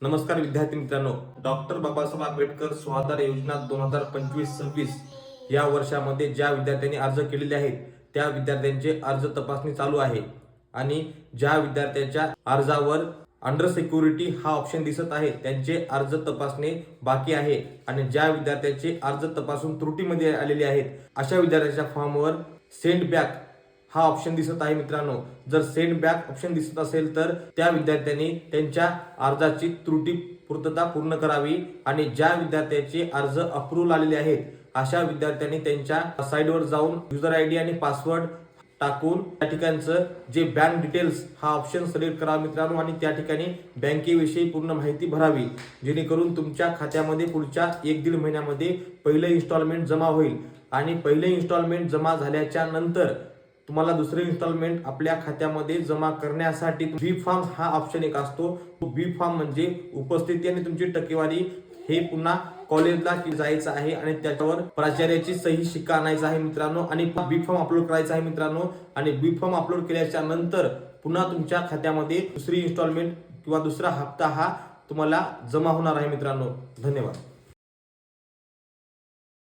नमस्कार विद्यार्थी मित्रांनो, डॉक्टर बाबासाहेब आंबेडकर स्वाधार योजना 2025-26 या वर्षामध्ये ज्या विद्यार्थ्यांनी अर्ज केलेले आहेत त्या विद्यार्थ्यांचे अर्ज तपासणी चालू आहे आणि ज्या विद्यार्थ्यांच्या अर्जावर अंडर सिक्युरिटी हा ऑप्शन दिसत आहे त्यांचे अर्ज तपासणे बाकी आहे आणि ज्या विद्यार्थ्यांचे अर्ज तपासून त्रुटीमध्ये आलेले आहेत अशा विद्यार्थ्यांच्या फॉर्मवर सेंड बॅक हा ऑप्शन दिसत आहे मित्रांनो। जर सेंड बॅक ऑप्शन दिसत असेल तर त्या विद्यार्थ्यांनी त्यांच्या अर्जाची त्रुटी पूर्तता पूर्ण करावी आणि ज्या विद्यार्थ्यांचे अर्ज अप्रूव्ह आलेले आहेत अशा विद्यार्थ्यांनी त्यांच्या साइटवर जाऊन युजर आयडी आणि पासवर्ड टाकून त्या ठिकाणचं जे बँक डिटेल्स हा ऑप्शन सिलेक्ट करा मित्रांनो आणि त्या ठिकाणी बँकेविषयी पूर्ण माहिती भरावी जेणेकरून तुमच्या खात्यामध्ये पुढच्या 1-1.5 महिन्यामध्ये पहिले इन्स्टॉलमेंट जमा होईल आणि पहिले इन्स्टॉलमेंट जमा झाल्याच्या नंतर तुम्हाला दुसरे इन्स्टॉलमेंट आपल्या खात्यामध्ये जमा करण्यासाठी बी फॉर्म हा ऑप्शन एक असतो। बी फॉर्म म्हणजे उपस्थिती आणि तुमची टक्केवारी हे पुन्हा कॉलेजला जायचं आहे आणि त्याच्यावर प्राचार्याची सही शिक्का आणायचा आहे मित्रांनो आणि बी फॉर्म अपलोड करायचा आहे मित्रांनो आणि बी फॉर्म अपलोड केल्याच्या नंतर पुन्हा तुमच्या खात्यामध्ये दुसरी इन्स्टॉलमेंट किंवा दुसरा हप्ता हा तुम्हाला जमा होणार आहे मित्रांनो। धन्यवाद।